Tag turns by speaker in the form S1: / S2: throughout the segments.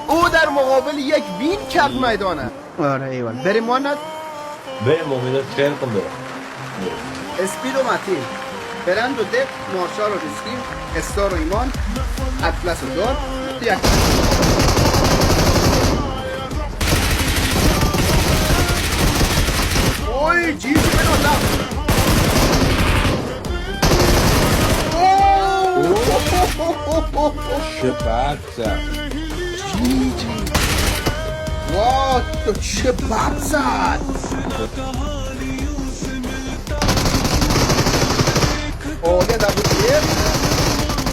S1: او در مقابل یک وین کرد میدانه. آره ایوان بریم ماند.
S2: بریم امید خیلی کن برم.
S1: اسپید و متی برند و دق مارشال و ریسکی استار و ایمان اطلس و دار یک اوی جیزی من آدم
S3: چه بد زد.
S1: جیجی وات تو چه بد زد. اوه در بود دیر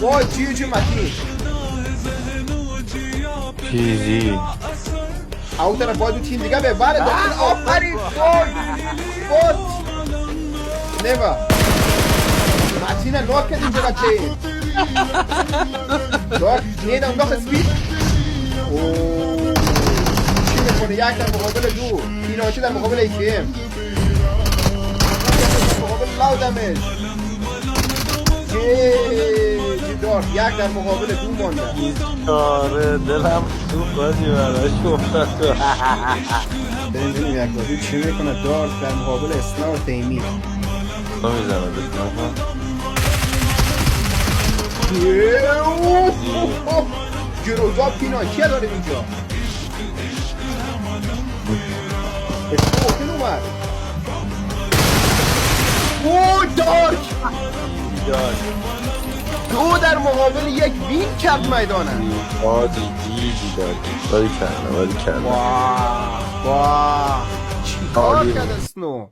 S1: وای جیجی متی
S3: چیزی
S1: او طرف باید تیم دیگه ببره داخل آفرین گل گل نیوا متینه لاک کرد اینجا بچه لاک نیده اون داخل سپید اوه چی میکنه یک در مقابل دو ایناشی در مقابل ایکیم در مقابل لاو دمش جی دار یک در مقابل دو مانده
S3: آره دلم سوخت بازی براش افتاد.
S1: بریم ببینیم یک بازی چی میکنه دار در مقابل اسنا و تیمی
S3: تو میزنه بسنه
S1: گروزا پیناکیه داریم اینجا اسنا اوکن اومد اوه دارک دو در مقابل یک وین کرد میدانه
S3: آدی دیدی داری باری کرده
S1: واه چی کار کرد اسنو